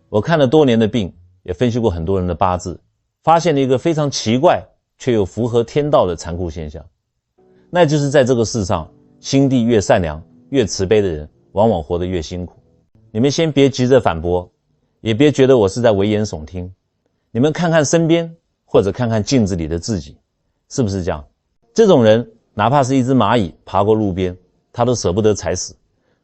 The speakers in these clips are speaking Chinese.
我看了多年的病，也分析过很多人的八字，发现了一个非常奇怪却又符合天道的残酷现象，那就是在这个世上，心地越善良越慈悲的人往往活得越辛苦。你们先别急着反驳，也别觉得我是在危言耸听，你们看看身边或者看看镜子里的自己，是不是这样？这种人哪怕是一只蚂蚁爬过路边，他都舍不得踩死，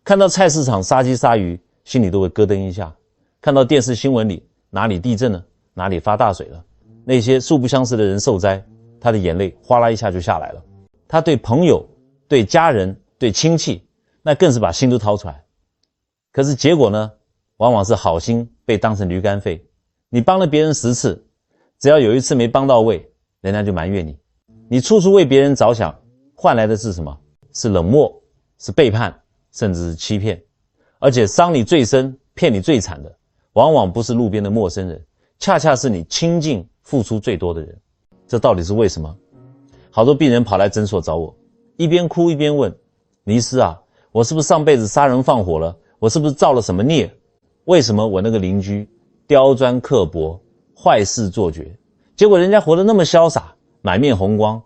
看到菜市场杀鸡杀鱼，心里都会咯噔一下，看到电视新闻里哪里地震了，哪里发大水了，那些素不相识的人受灾，他的眼泪哗啦一下就下来了。他对朋友、对家人、对亲戚，那更是把心都掏出来。可是结果呢，往往是好心被当成驴肝肺。你帮了别人10次，只要有1次没帮到位，人家就埋怨你。你处处为别人着想，换来的是什么？是冷漠，是背叛，甚至是欺骗。而且伤你最深、骗你最惨的，往往不是路边的陌生人，恰恰是你亲近付出最多的人。这到底是为什么？好多病人跑来诊所找我，一边哭一边问，倪师啊，我是不是上辈子杀人放火了？我是不是造了什么孽？为什么我那个邻居刁钻刻薄，坏事做绝，结果人家活得那么潇洒，满面红光，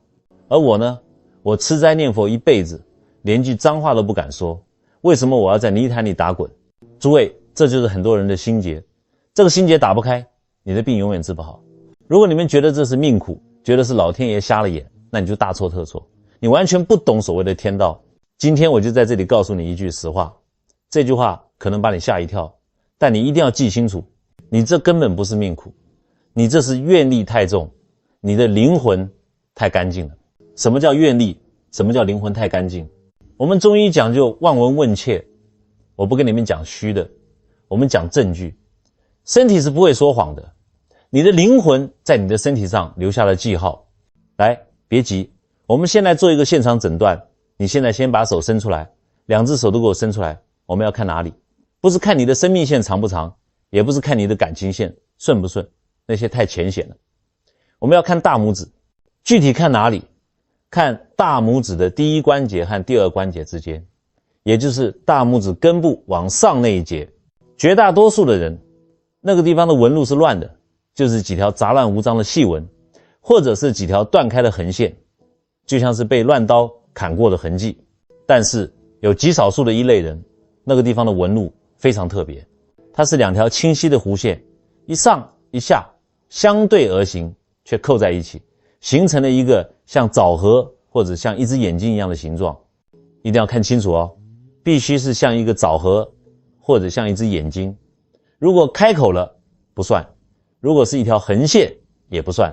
而我呢，我吃斋念佛一辈子，连句脏话都不敢说，为什么我要在泥潭里打滚？诸位，这就是很多人的心结，这个心结打不开，你的病永远治不好。如果你们觉得这是命苦，觉得是老天爷瞎了眼，那你就大错特错，你完全不懂所谓的天道。今天我就在这里告诉你一句实话，这句话可能把你吓一跳，但你一定要记清楚，你这根本不是命苦，你这是愿力太重，你的灵魂太干净了。什么叫愿力？什么叫灵魂太干净？我们中医讲究望闻问切，我不跟你们讲虚的，我们讲证据。身体是不会说谎的，你的灵魂在你的身体上留下了记号。来，别急，我们先来做一个现场诊断。你现在先把手伸出来，2只手都给我伸出来。我们要看哪里？不是看你的生命线长不长，也不是看你的感情线顺不顺，那些太浅显了。我们要看大拇指，具体看哪里？看大拇指的第1关节和第2关节之间，也就是大拇指根部往上那一节。绝大多数的人，那个地方的纹路是乱的，就是几条杂乱无章的细纹，或者是几条断开的横线，就像是被乱刀砍过的痕迹。但是有极少数的一类人，那个地方的纹路非常特别，它是2条清晰的弧线，一上一下相对而行，却扣在一起，形成了一个像枣核或者像一只眼睛一样的形状。一定要看清楚哦，必须是像一个枣核或者像一只眼睛。如果开口了不算，如果是一条横线也不算。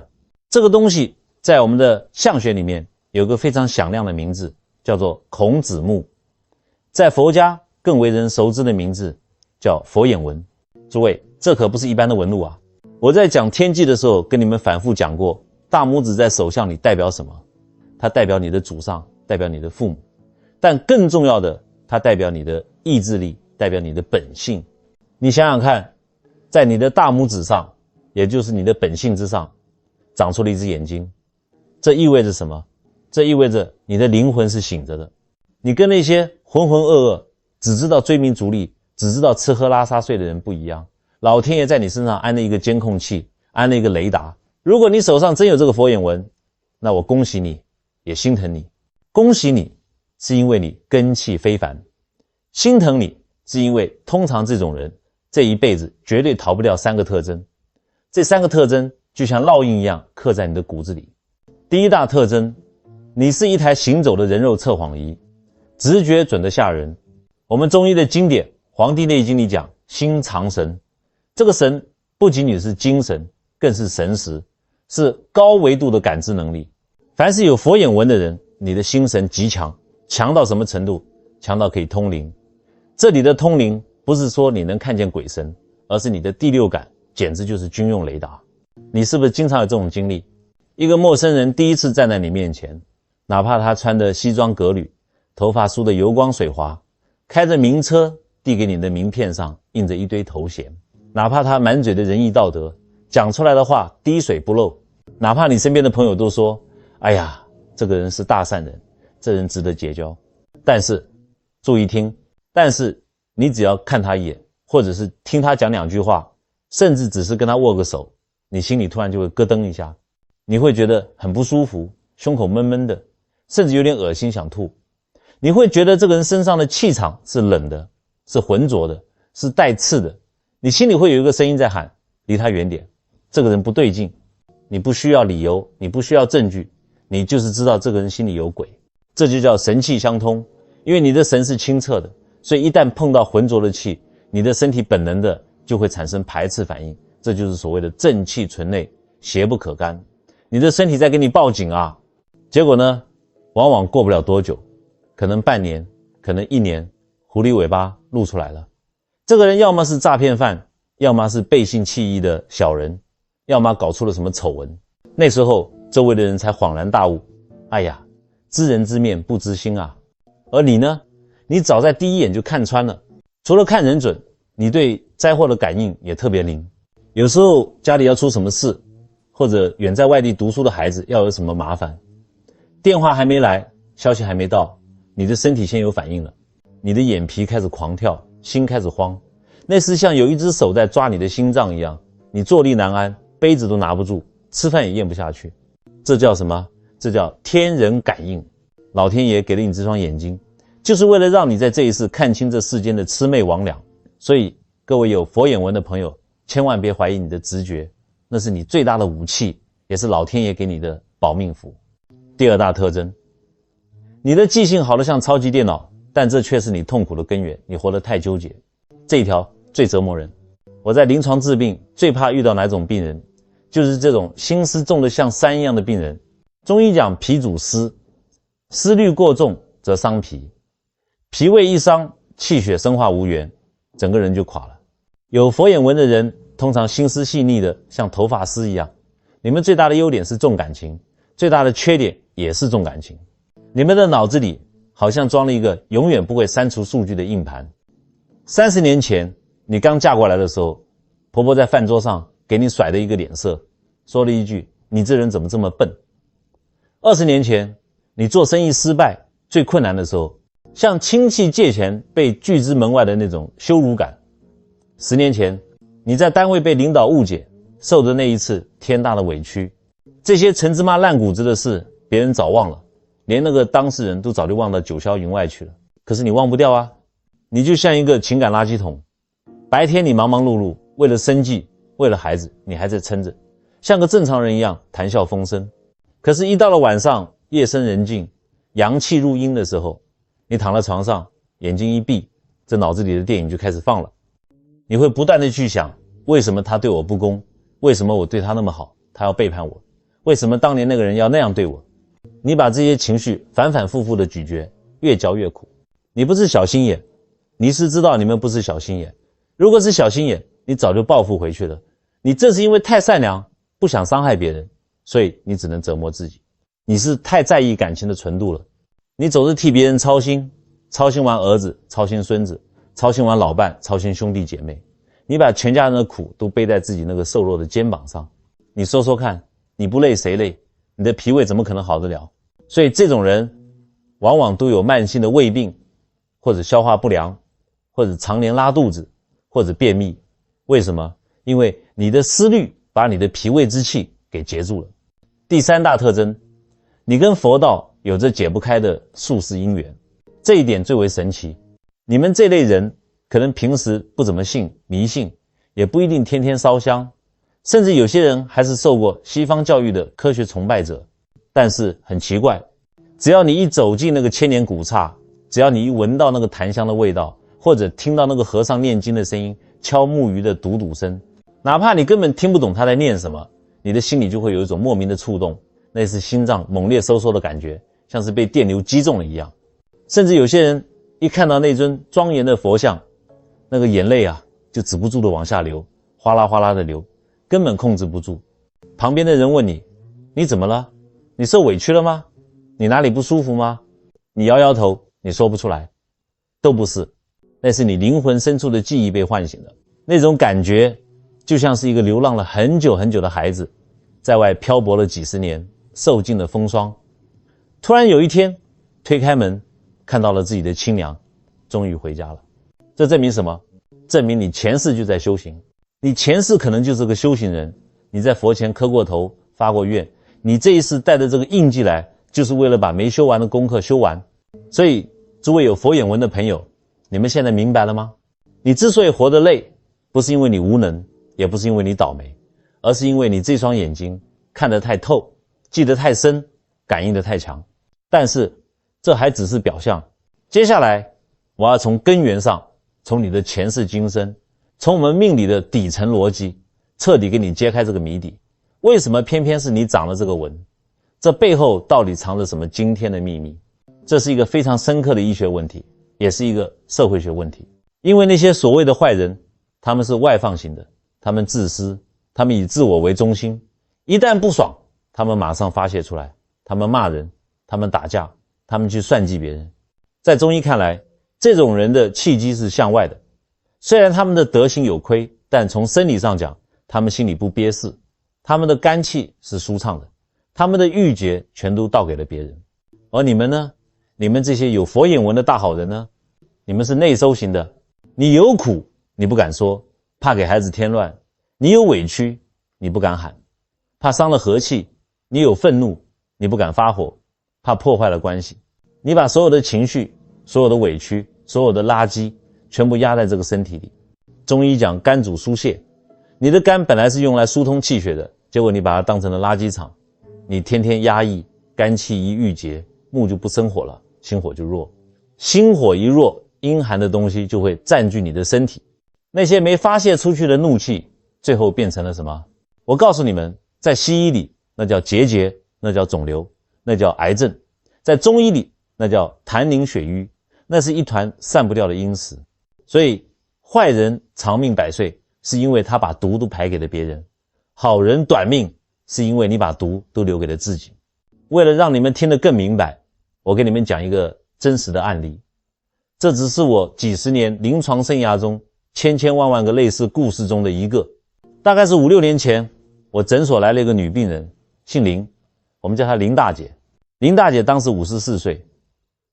这个东西在我们的相学里面有个非常响亮的名字，叫做孔子目，在佛家更为人熟知的名字叫佛眼纹。诸位，这可不是一般的纹路啊！我在讲天纪的时候跟你们反复讲过，大拇指在手相里代表什么？它代表你的祖上，代表你的父母，但更重要的，它代表你的意志力，代表你的本性。你想想看，在你的大拇指上，也就是你的本性之上，长出了一只眼睛，这意味着什么？这意味着你的灵魂是醒着的。你跟那些浑浑噩噩只知道追名逐利，只知道吃喝拉撒睡的人不一样。老天爷在你身上安了一个监控器，安了一个雷达。如果你手上真有这个佛眼纹，那我恭喜你，也心疼你。恭喜你是因为你根气非凡，心疼你是因为通常这种人这一辈子绝对逃不掉3个特征。这3个特征就像烙印一样刻在你的骨子里。第一大特征，你是一台行走的人肉测谎仪，直觉准得吓人。我们中医的经典《黄帝内经》里讲心藏神，这个神不仅仅是精神，更是神识，是高维度的感知能力。凡是有佛眼纹的人，你的心神极强，强到什么程度？强到可以通灵。这里的通灵不是说你能看见鬼神，而是你的第6感简直就是军用雷达。你是不是经常有这种经历？一个陌生人第一次站在你面前，哪怕他穿的西装革履，头发梳得油光水滑，开着名车，递给你的名片上印着一堆头衔，哪怕他满嘴的仁义道德，讲出来的话滴水不漏，哪怕你身边的朋友都说，哎呀，这个人是大善人，这人值得结交。但是注意听，但是你只要看他一眼，或者是听他讲2句话，甚至只是跟他握个手，你心里突然就会咯噔一下，你会觉得很不舒服，胸口闷闷的，甚至有点恶心想吐。你会觉得这个人身上的气场是冷的，是浑浊的，是带刺的，你心里会有一个声音在喊，离他远点，这个人不对劲。你不需要理由，你不需要证据，你就是知道这个人心里有鬼。这就叫神气相通，因为你的神是清澈的，所以一旦碰到浑浊的气，你的身体本能的就会产生排斥反应，这就是所谓的正气存内，邪不可干。你的身体在给你报警啊，结果呢，往往过不了多久，可能半年，可能1年，狐狸尾巴露出来了。这个人要么是诈骗犯，要么是背信弃义的小人，要么搞出了什么丑闻。那时候周围的人才恍然大悟，哎呀，知人知面不知心啊。而你呢，你早在第一眼就看穿了。除了看人准，你对灾祸的感应也特别灵。有时候家里要出什么事，或者远在外地读书的孩子要有什么麻烦，电话还没来，消息还没到，你的身体先有反应了，你的眼皮开始狂跳，心开始慌，那是像有一只手在抓你的心脏一样，你坐立难安，杯子都拿不住，吃饭也咽不下去。这叫什么？这叫天人感应。老天爷给了你这双眼睛，就是为了让你在这一世看清这世间的魑魅魍魉。所以各位有佛眼纹的朋友，千万别怀疑你的直觉，那是你最大的武器，也是老天爷给你的保命符。第二大特征，你的记性好得像超级电脑，但这却是你痛苦的根源，你活得太纠结。这一条最折磨人。我在临床治病最怕遇到哪种病人，就是这种心思重得像山一样的病人。中医讲脾主思，思虑过重则伤脾，脾胃一伤，气血生化无源，整个人就垮了。有佛眼纹的人通常心思细腻的像头发丝一样。你们最大的优点是重感情，最大的缺点也是重感情。你们的脑子里好像装了一个永远不会删除数据的硬盘。30年前你刚嫁过来的时候，婆婆在饭桌上给你甩了一个脸色，说了一句，你这人怎么这么笨。20年前你做生意失败最困难的时候，向亲戚借钱被拒之门外的那种羞辱感。10年前你在单位被领导误解，受的那一次天大的委屈。这些陈芝麻烂谷子的事别人早忘了，连那个当事人都早就忘到九霄云外去了。可是你忘不掉啊，你就像一个情感垃圾桶，白天你忙忙碌碌，为了生计，为了孩子，你还在撑着，像个正常人一样谈笑风生。可是一到了晚上，夜深人静，阳气入阴的时候，你躺在床上，眼睛一闭，这脑子里的电影就开始放了。你会不断的去想，为什么他对我不公？为什么我对他那么好，他要背叛我？为什么当年那个人要那样对我？你把这些情绪反反复复的咀嚼，越嚼越苦。你不是小心眼，你是知道你们不是小心眼。如果是小心眼，你早就报复回去了。你正是因为太善良，不想伤害别人，所以你只能折磨自己。你是太在意感情的纯度了，你总是替别人操心，操心完儿子，操心孙子，操心完老伴，操心兄弟姐妹。你把全家人的苦都背在自己那个瘦弱的肩膀上。你说说看，你不累谁累？你的脾胃怎么可能好得了？所以这种人往往都有慢性的胃病，或者消化不良，或者常年拉肚子，或者便秘。为什么？因为你的思虑把你的脾胃之气给截住了。第三大特征，你跟佛道有着解不开的宿世因缘，这一点最为神奇。你们这类人可能平时不怎么信迷信，也不一定天天烧香，甚至有些人还是受过西方教育的科学崇拜者。但是很奇怪，只要你一走进那个千年古刹，只要你一闻到那个檀香的味道，或者听到那个和尚念经的声音，敲木鱼的嘟嘟声，哪怕你根本听不懂他在念什么，你的心里就会有一种莫名的触动，那是心脏猛烈收缩的感觉，像是被电流击中了一样。甚至有些人一看到那尊庄严的佛像，那个眼泪啊就止不住的往下流，哗啦哗啦的流，根本控制不住。旁边的人问你，你怎么了？你受委屈了吗？你哪里不舒服吗？你摇摇头，你说不出来。都不是，那是你灵魂深处的记忆被唤醒了。那种感觉就像是一个流浪了很久很久的孩子，在外漂泊了几十年，受尽了风霜，突然有一天推开门，看到了自己的亲娘，终于回家了。这证明什么？证明你前世就在修行，你前世可能就是个修行人，你在佛前磕过头发过愿，你这一世带着这个印记来，就是为了把没修完的功课修完。所以诸位有佛眼文的朋友，你们现在明白了吗？你之所以活得累，不是因为你无能，也不是因为你倒霉，而是因为你这双眼睛看得太透，记得太深，感应得太强。但是这还只是表象，接下来我要从根源上，从你的前世今生，从我们命理的底层逻辑，彻底给你揭开这个谜底。为什么偏偏是你长了这个纹？这背后到底藏着什么惊天的秘密？这是一个非常深刻的医学问题，也是一个社会学问题。因为那些所谓的坏人，他们是外放型的，他们自私，他们以自我为中心，一旦不爽，他们马上发泄出来，他们骂人，他们打架，他们去算计别人。在中医看来，这种人的气机是向外的，虽然他们的德行有亏，但从生理上讲，他们心里不憋事，他们的肝气是舒畅的，他们的郁结全都倒给了别人。而你们呢？你们这些有佛眼纹的大好人呢？你们是内收型的，你有苦你不敢说，怕给孩子添乱；你有委屈你不敢喊，怕伤了和气；你有愤怒你不敢发火，怕破坏了关系。你把所有的情绪、所有的委屈、所有的垃圾全部压在这个身体里。中医讲肝主疏泄，你的肝本来是用来疏通气血的，结果你把它当成了垃圾场，你天天压抑，肝气一郁结，木就不生火了，心火就弱。心火一弱，阴寒的东西就会占据你的身体，那些没发泄出去的怒气最后变成了什么？我告诉你们，在西医里那叫结节，那叫肿瘤，那叫癌症；在中医里那叫痰凝血瘀，那是一团散不掉的阴石。所以坏人长命百岁，是因为他把毒都排给了别人；好人短命，是因为你把毒都留给了自己。为了让你们听得更明白，我给你们讲一个真实的案例。这只是我几十年临床生涯中千千万万个类似故事中的一个。大概是5、6年前，我诊所来了一个女病人，姓林，我们叫她林大姐。林大姐当时54岁，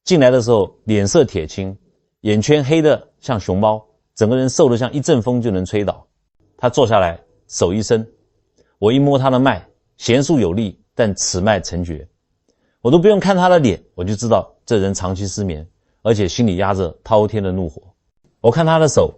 进来的时候脸色铁青，眼圈黑得像熊猫，整个人瘦得像一阵风就能吹倒。她坐下来，手一伸，我一摸她的脉，弦数有力，但此脉沉绝。我都不用看她的脸，我就知道这人长期失眠，而且心里压着滔天的怒火。我看她的手，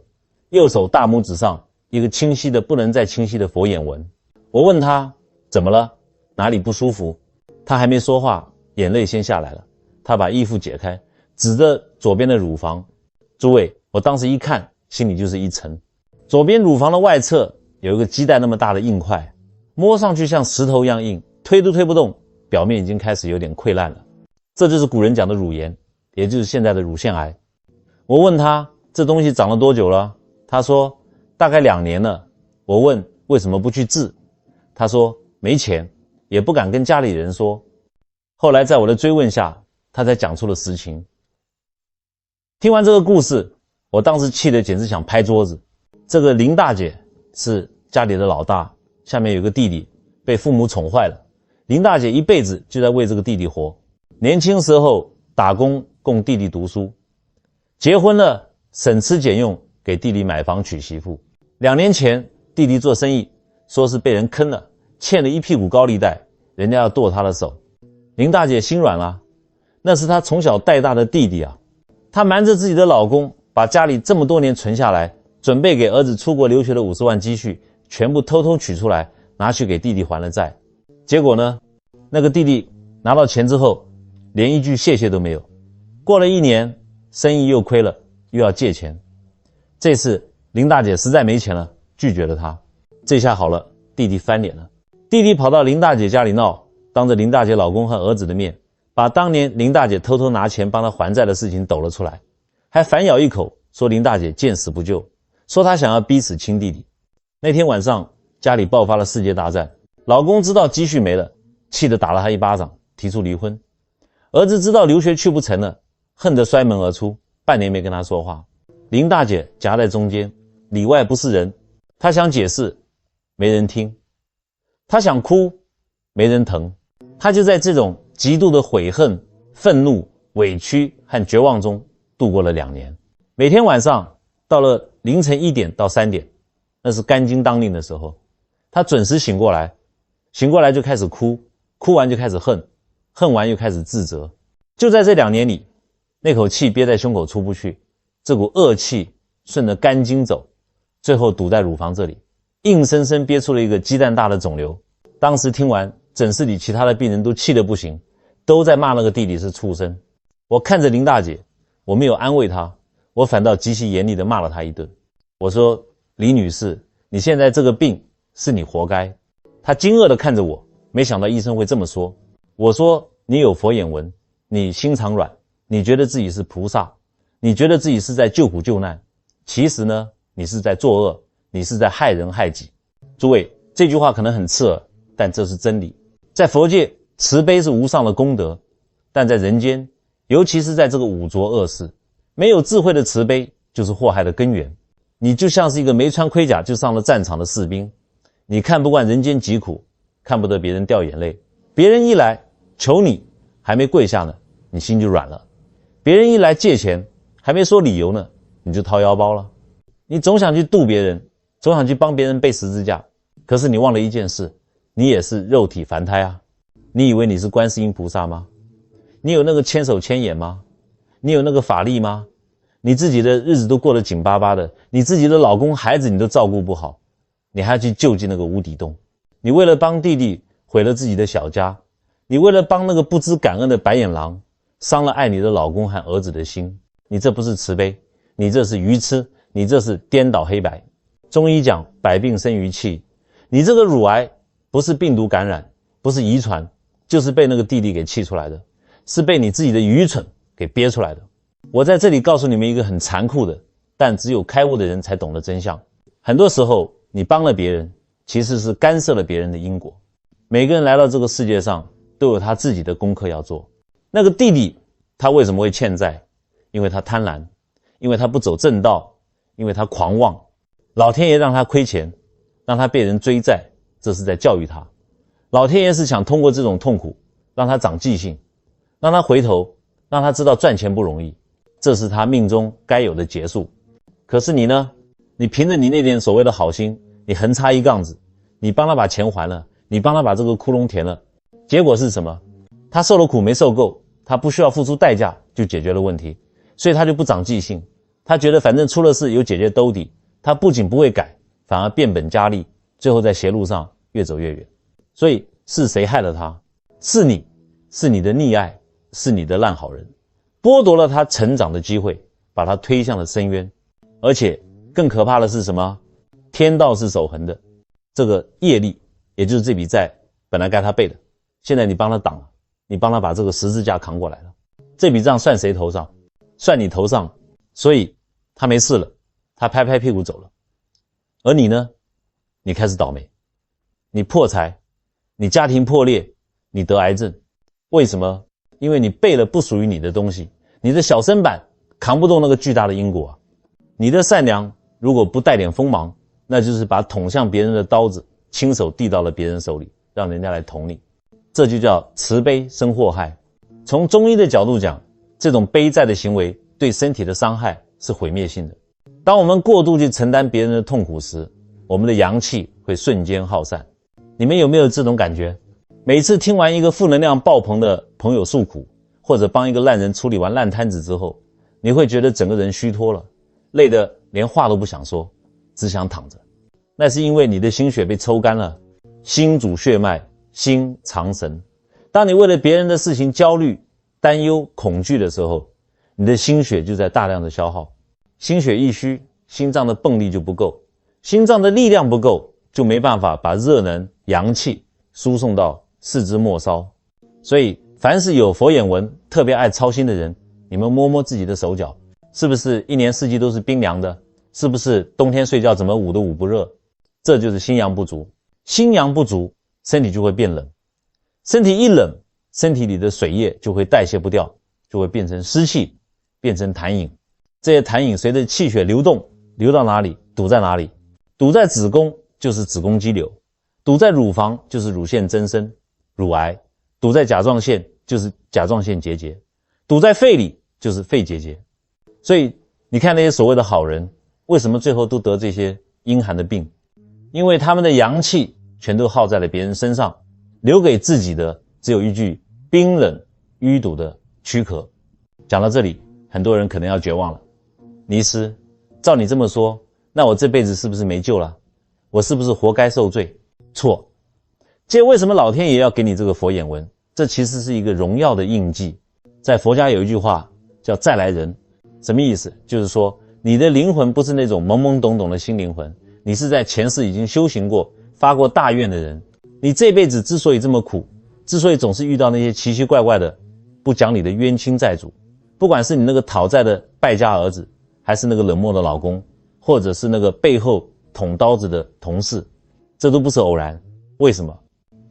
右手大拇指上一个清晰的不能再清晰的佛眼纹。我问她怎么了，哪里不舒服？她还没说话，眼泪先下来了。她把衣服解开，指着左边的乳房。诸位，我当时一看，心里就是一沉。左边乳房的外侧有一个鸡蛋那么大的硬块，摸上去像石头一样硬，推都推不动，表面已经开始有点溃烂了。这就是古人讲的乳炎，也就是现在的乳腺癌。我问她这东西长了多久了？她说大概2年了。我问为什么不去治？她说没钱，也不敢跟家里人说。后来在我的追问下，她才讲出了实情。听完这个故事，我当时气得简直想拍桌子。这个林大姐是家里的老大，下面有个弟弟，被父母宠坏了。林大姐一辈子就在为这个弟弟活，年轻时候打工供弟弟读书，结婚了省吃俭用给弟弟买房娶媳妇。2年前弟弟做生意，说是被人坑了，欠了一屁股高利贷，人家要剁他的手。林大姐心软了，那是她从小带大的弟弟啊。她瞒着自己的老公，把家里这么多年存下来准备给儿子出国留学的50万积蓄全部偷偷取出来，拿去给弟弟还了债。结果呢，那个弟弟拿到钱之后连一句谢谢都没有。过了1年，生意又亏了，又要借钱。这次林大姐实在没钱了，拒绝了他。这下好了，弟弟翻脸了。弟弟跑到林大姐家里闹，当着林大姐老公和儿子的面，把当年林大姐偷偷拿钱帮他还债的事情抖了出来，还反咬一口说林大姐见死不救，说她想要逼死亲弟弟。那天晚上家里爆发了世界大战，老公知道积蓄没了，气得打了他一巴掌，提出离婚。儿子知道留学去不成了，恨得摔门而出，半年没跟他说话。林大姐夹在中间，里外不是人。她想解释，没人听；她想哭，没人疼。她就在这种极度的悔恨、愤怒、委屈和绝望中度过了2年。每天晚上到了凌晨1点到3点，那是肝经当令的时候，他准时醒过来，醒过来就开始哭，哭完就开始恨，恨完又开始自责。就在这2年里，那口气憋在胸口出不去，这股恶气顺着肝经走，最后堵在乳房这里，硬生生憋出了一个鸡蛋大的肿瘤。当时听完，诊室里其他的病人都气得不行，都在骂那个弟弟是畜生。我看着林大姐，我没有安慰她，我反倒极其严厉地骂了她一顿。我说，李女士，你现在这个病是你活该。她惊愕地看着我，没想到医生会这么说。我说，你有佛眼纹，你心肠软，你觉得自己是菩萨，你觉得自己是在救苦救难，其实呢，你是在作恶，你是在害人害己。诸位，这句话可能很刺耳，但这是真理。在佛界，慈悲是无上的功德，但在人间，尤其是在这个五浊恶世，没有智慧的慈悲就是祸害的根源。你就像是一个没穿盔甲就上了战场的士兵，你看不惯人间疾苦，看不得别人掉眼泪，别人一来求你，还没跪下呢，你心就软了；别人一来借钱，还没说理由呢，你就掏腰包了。你总想去渡别人，总想去帮别人背十字架，可是你忘了一件事，你也是肉体凡胎啊。你以为你是观世音菩萨吗？你有那个千手千眼吗？你有那个法力吗？你自己的日子都过得紧巴巴的，你自己的老公孩子你都照顾不好，你还要去救济那个无底洞。你为了帮弟弟毁了自己的小家，你为了帮那个不知感恩的白眼狼伤了爱你的老公和儿子的心，你这不是慈悲，你这是愚痴，你这是颠倒黑白。中医讲百病生于气，你这个乳癌不是病毒感染，不是遗传，就是被那个弟弟给气出来的，是被你自己的愚蠢给憋出来的。我在这里告诉你们一个很残酷的，但只有开悟的人才懂的真相。很多时候你帮了别人，其实是干涉了别人的因果。每个人来到这个世界上都有他自己的功课要做。那个弟弟他为什么会欠债？因为他贪婪，因为他不走正道，因为他狂妄。老天爷让他亏钱，让他被人追债，这是在教育他。老天爷是想通过这种痛苦让他长记性，让他回头，让他知道赚钱不容易，这是他命中该有的结束。可是你呢？你凭着你那点所谓的好心，你横插一杠子，你帮他把钱还了，你帮他把这个窟窿填了，结果是什么？他受了苦没受够，他不需要付出代价就解决了问题，所以他就不长记性。他觉得反正出了事有姐姐兜底，他不仅不会改，反而变本加厉，最后在邪路上越走越远。所以是谁害了他？是你，是你的溺爱，是你的烂好人，剥夺了他成长的机会，把他推向了深渊。而且更可怕的是什么？天道是守恒的，这个业力，也就是这笔债本来该他背的，现在你帮他挡了，你帮他把这个十字架扛过来了，这笔账算谁头上？算你头上。所以他没事了，他拍拍屁股走了。而你呢？你开始倒霉，你破财，你家庭破裂，你得癌症。为什么？因为你背了不属于你的东西，你的小身板扛不动那个巨大的因果啊。你的善良如果不带点锋芒，那就是把捅向别人的刀子亲手递到了别人手里，让人家来捅你。这就叫慈悲生祸害。从中医的角度讲，这种背债的行为对身体的伤害是毁灭性的。当我们过度去承担别人的痛苦时，我们的阳气会瞬间耗散。你们有没有这种感觉？每次听完一个负能量爆棚的朋友诉苦，或者帮一个烂人处理完烂摊子之后，你会觉得整个人虚脱了，累得连话都不想说，只想躺着。那是因为你的心血被抽干了。心主血脉，心藏神。当你为了别人的事情焦虑、担忧、恐惧的时候，你的心血就在大量的消耗。心血一虚，心脏的泵力就不够，心脏的力量不够，就没办法把热能、阳气输送到四肢末梢。所以凡是有佛眼纹、特别爱操心的人，你们摸摸自己的手脚，是不是一年四季都是冰凉的？是不是冬天睡觉怎么捂都捂不热？这就是心阳不足。心阳不足，身体就会变冷。身体一冷，身体里的水液就会代谢不掉，就会变成湿气，变成痰饮。这些痰饮随着气血流动，流到哪里堵在哪里。堵在子宫就是子宫肌瘤，堵在乳房就是乳腺增生，乳癌；堵在甲状腺就是甲状腺结节，堵在肺里就是肺结节。所以你看那些所谓的好人，为什么最后都得这些阴寒的病，因为他们的阳气全都耗在了别人身上，留给自己的只有一具冰冷淤堵的躯壳。讲到这里，很多人可能要绝望了。尼师，照你这么说，那我这辈子是不是没救了？我是不是活该受罪？错。为什么老天爷要给你这个佛眼纹？这其实是一个荣耀的印记。在佛家有一句话叫再来人，什么意思？就是说你的灵魂不是那种懵懵懂懂的新灵魂，你是在前世已经修行过发过大愿的人。你这辈子之所以这么苦，之所以总是遇到那些奇奇怪怪的不讲理的冤亲债主，不管是你那个讨债的败家儿子，还是那个冷漠的老公，或者是那个背后捅刀子的同事，这都不是偶然。为什么？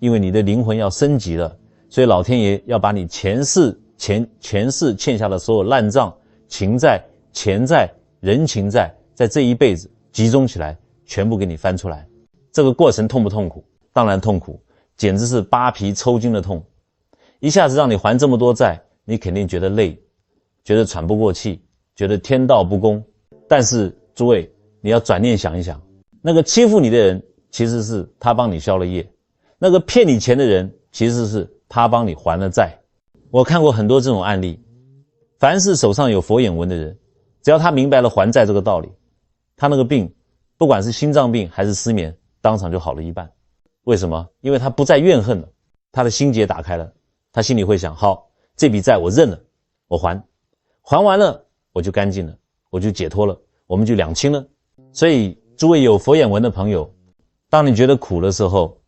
因为你的灵魂要升级了，所以老天爷要把你前世欠下的所有烂账、情债、钱债、人情债，在这一辈子集中起来，全部给你翻出来。这个过程痛不痛苦？当然痛苦，简直是扒皮抽筋的痛。一下子让你还这么多债，你肯定觉得累，觉得喘不过气，觉得天道不公。但是诸位，你要转念想一想，那个欺负你的人，其实是他帮你消了业，那个骗你钱的人，其实是他帮你还了债。我看过很多这种案例，凡是手上有佛眼纹的人，只要他明白了还债这个道理，他那个病，不管是心脏病还是失眠，当场就好了一半。为什么？因为他不再怨恨了，他的心结打开了，他心里会想，好，这笔债我认了，我还完了，我就干净了，我就解脱了，我们就两清了。所以诸位有佛眼纹的朋友，当你觉得苦的时候，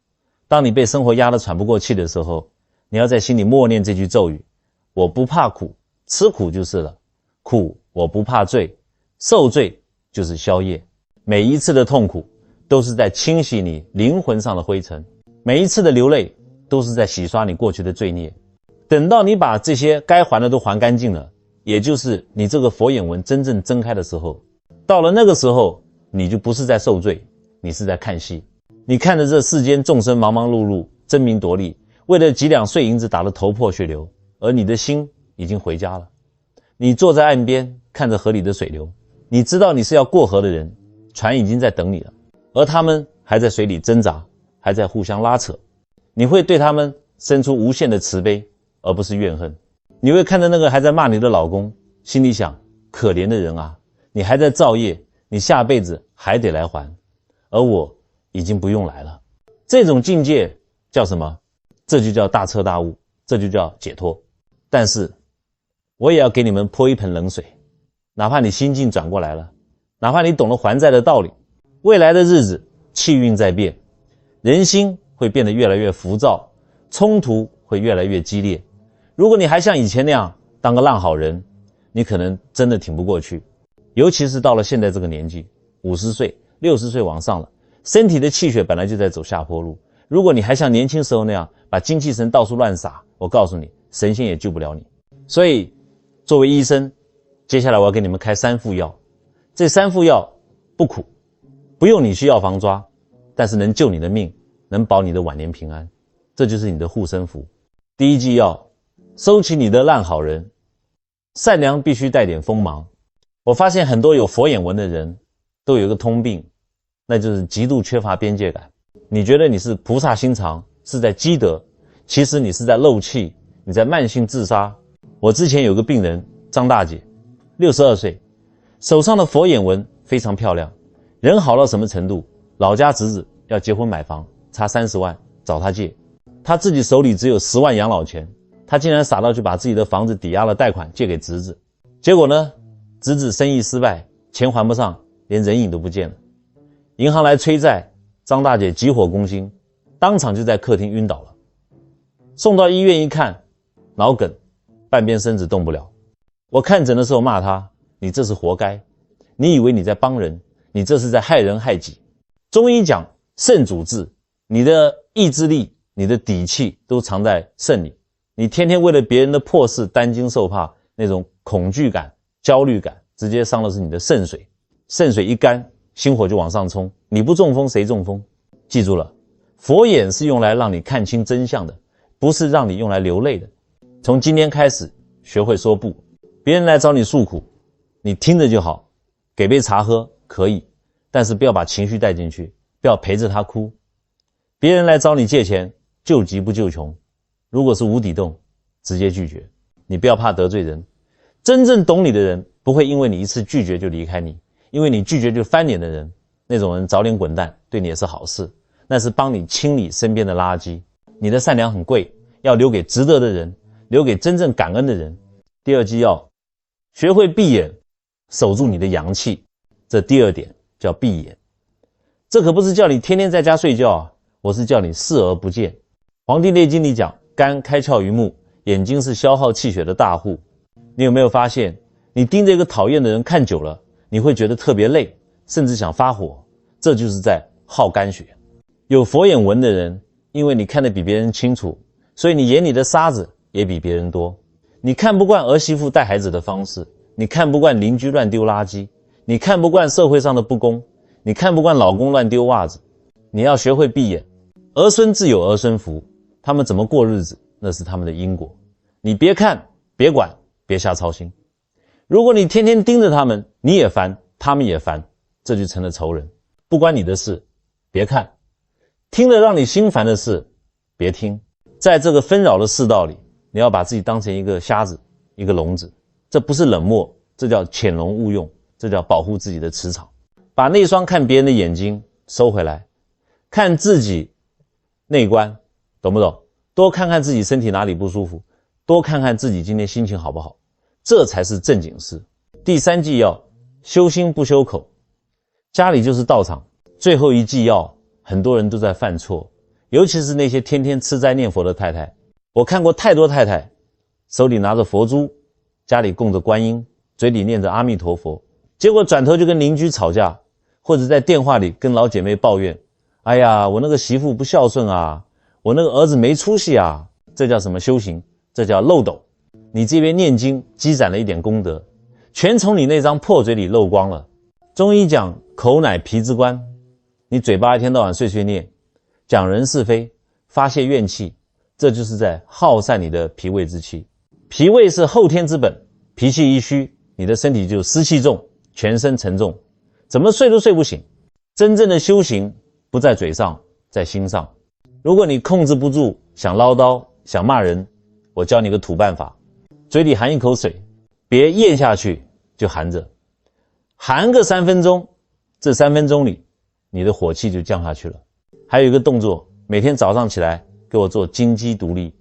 当你被生活压得喘不过气的时候，你要在心里默念这句咒语：我不怕苦，吃苦就是了。苦我不怕罪，受罪就是消业。每一次的痛苦都是在清洗你灵魂上的灰尘，每一次的流泪都是在洗刷你过去的罪孽。等到你把这些该还的都还干净了，也就是你这个佛眼纹真正睁开的时候，到了那个时候，你就不是在受罪，你是在看戏。你看着这世间众生忙忙碌碌，争名夺利，为了几两碎银子打得头破血流，而你的心已经回家了。你坐在岸边看着河里的水流，你知道你是要过河的人，船已经在等你了，而他们还在水里挣扎，还在互相拉扯。你会对他们生出无限的慈悲，而不是怨恨。你会看着那个还在骂你的老公，心里想，可怜的人啊，你还在造业，你下辈子还得来还，而我已经不用来了。这种境界叫什么？这就叫大彻大悟，这就叫解脱。但是我也要给你们泼一盆冷水，哪怕你心境转过来了，哪怕你懂了还债的道理，未来的日子气运在变，人心会变得越来越浮躁，冲突会越来越激烈。如果你还像以前那样当个烂好人，你可能真的挺不过去。尤其是到了现在这个年纪，50岁、60岁往上了，身体的气血本来就在走下坡路。如果你还像年轻时候那样把精气神到处乱撒，我告诉你，神仙也救不了你。所以作为医生，接下来我要给你们开3副药。这3副药不苦，不用你去药房抓，但是能救你的命，能保你的晚年平安，这就是你的护身符。第一剂药，收起你的烂好人。善良必须带点锋芒。我发现很多有佛眼纹的人都有一个通病，那就是极度缺乏边界感。你觉得你是菩萨心肠，是在积德，其实你是在漏气，你在慢性自杀。我之前有个病人张大姐，62岁，手上的佛眼纹非常漂亮，人好到什么程度？老家侄子要结婚买房，差30万找他借，他自己手里只有10万养老钱，他竟然傻到去把自己的房子抵押了贷款借给侄子。结果呢，侄子生意失败，钱还不上，连人影都不见了。银行来催债，张大姐急火攻心，当场就在客厅晕倒了。送到医院一看，脑梗，半边身子动不了。我看诊的时候骂他，你这是活该，你以为你在帮人，你这是在害人害己。中医讲肾主治，你的意志力，你的底气都藏在肾里，你天天为了别人的破事担惊受怕，那种恐惧感、焦虑感，直接伤的是你的肾水。肾水一干，心火就往上冲，你不中风谁中风？记住了，佛眼是用来让你看清真相的，不是让你用来流泪的。从今天开始学会说不，别人来找你诉苦，你听着就好，给杯茶喝可以，但是不要把情绪带进去，不要陪着他哭。别人来找你借钱，救急不救穷，如果是无底洞，直接拒绝。你不要怕得罪人，真正懂你的人不会因为你一次拒绝就离开你，因为你拒绝就翻脸的人，那种人早点滚蛋，对你也是好事，那是帮你清理身边的垃圾。你的善良很贵，要留给值得的人，留给真正感恩的人。第二计要学会闭眼，守住你的阳气，这第二点叫闭眼。这可不是叫你天天在家睡觉啊，我是叫你视而不见。黄帝内经里讲，肝开窍于目，眼睛是消耗气血的大户。你有没有发现，你盯着一个讨厌的人看久了，你会觉得特别累，甚至想发火，这就是在耗肝血。有佛眼纹的人，因为你看得比别人清楚，所以你眼里的沙子也比别人多。你看不惯儿媳妇带孩子的方式，你看不惯邻居乱丢垃圾，你看不惯社会上的不公，你看不惯老公乱丢袜子。你要学会闭眼。儿孙自有儿孙福，他们怎么过日子，那是他们的因果。你别看，别管，别瞎操心。如果你天天盯着他们，你也烦，他们也烦，这就成了仇人。不关你的事，别看。听了让你心烦的事，别听。在这个纷扰的世道里，你要把自己当成一个瞎子，一个聋子。这不是冷漠，这叫潜龙勿用，这叫保护自己的磁场。把那双看别人的眼睛收回来，看自己内观，懂不懂？多看看自己身体哪里不舒服，多看看自己今天心情好不好，这才是正经事。第三计要修心不修口。家里就是道场，最后一计要很多人都在犯错，尤其是那些天天吃斋念佛的太太。我看过太多太太手里拿着佛珠，家里供着观音，嘴里念着阿弥陀佛，结果转头就跟邻居吵架，或者在电话里跟老姐妹抱怨，哎呀，我那个媳妇不孝顺啊，我那个儿子没出息啊。这叫什么修行？这叫漏斗。你这边念经积攒了一点功德，全从你那张破嘴里漏光了。中医讲口乃皮之官，你嘴巴一天到晚碎碎念，讲人是非，发泄怨气，这就是在耗散你的脾胃之气。脾胃是后天之本，脾气一虚，你的身体就湿气重，全身沉重，怎么睡都睡不醒。真正的修行不在嘴上，在心上。如果你控制不住，想唠叨，想骂人，我教你个土办法，嘴里含一口水，别咽下去就含着，含个3分钟，这3分钟里你的火气就降下去了。还有一个动作，每天早上起来给我做金鸡独立，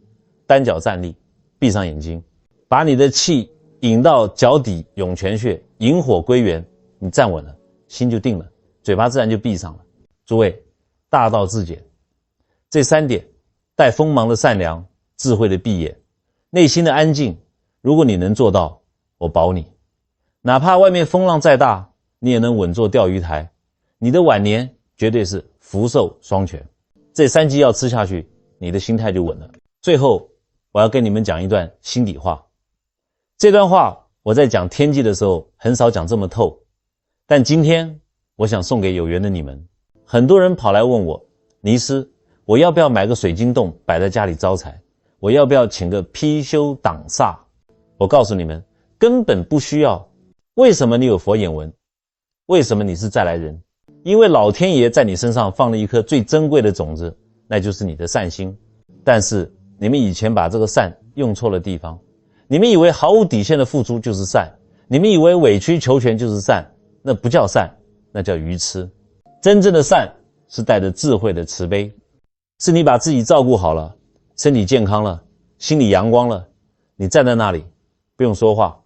单脚站立，闭上眼睛，把你的气引到脚底涌泉穴，引火归元，你站稳了，心就定了，嘴巴自然就闭上了。诸位，大道至简，这3点，带锋芒的善良，智慧的闭眼，内心的安静，如果你能做到，我保你，哪怕外面风浪再大，你也能稳坐钓鱼台，你的晚年绝对是福寿双全。这3剂药吃下去，你的心态就稳了。最后我要跟你们讲一段心底话，这段话我在讲天机的时候很少讲这么透，但今天我想送给有缘的你们。很多人跑来问我，尼师，我要不要买个水晶洞摆在家里招财？我要不要请个貔貅挡煞？我告诉你们，根本不需要。为什么你有佛眼纹？为什么你是再来人？因为老天爷在你身上放了一颗最珍贵的种子，那就是你的善心。但是你们以前把这个善用错了地方，你们以为毫无底线的付出就是善，你们以为委曲求全就是善，那不叫善，那叫愚痴。真正的善是带着智慧的慈悲，是你把自己照顾好了，身体健康了，心里阳光了，你站在那里不用说话，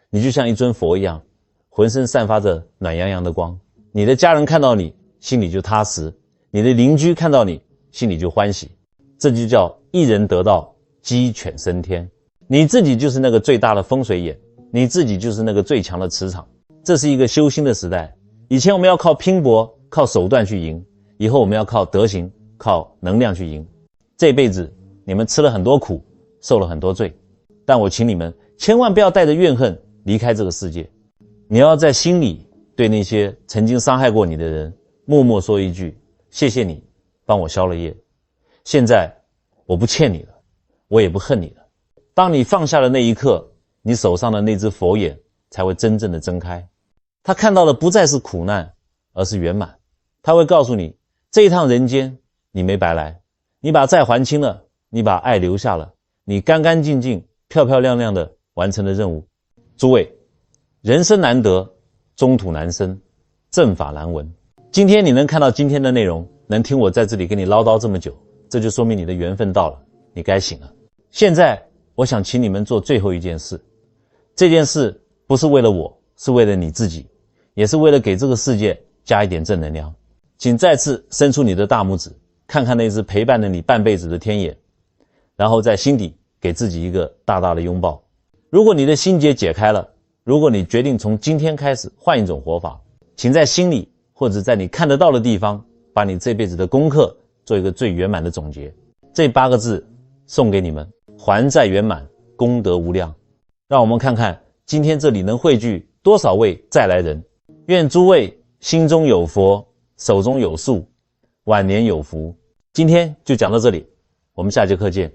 你就像一尊佛一样，浑身散发着暖洋洋的光。你的家人看到你心里就踏实，你的邻居看到你心里就欢喜。这就叫一人得道，鸡犬升天。你自己就是那个最大的风水眼，你自己就是那个最强的磁场。这是一个修心的时代，以前我们要靠拼搏，靠手段去赢，以后我们要靠德行，靠能量去赢。这辈子你们吃了很多苦，受了很多罪，但我请你们千万不要带着怨恨离开这个世界。你要在心里对那些曾经伤害过你的人默默说一句，谢谢你帮我消了业，现在我不欠你了，我也不恨你了。当你放下的那一刻，你手上的那只佛眼才会真正的睁开，他看到的不再是苦难，而是圆满。他会告诉你，这一趟人间你没白来，你把债还清了，你把爱留下了，你干干净净、漂漂亮亮的完成了任务。诸位，人生难得，中土难生，正法难闻。今天你能看到今天的内容，能听我在这里跟你唠叨这么久，这就说明你的缘分到了，你该醒了。现在我想请你们做最后一件事，这件事不是为了我，是为了你自己，也是为了给这个世界加一点正能量。请再次伸出你的大拇指，看看那只陪伴了你半辈子的天眼，然后在心底给自己一个大大的拥抱。如果你的心结解开了，如果你决定从今天开始换一种活法，请在心里或者在你看得到的地方，把你这辈子的功课做一个最圆满的总结。这8个字送给你们：还债圆满，功德无量。让我们看看今天这里能汇聚多少位再来人。愿诸位心中有佛，手中有树，晚年有福。今天就讲到这里，我们下节课见。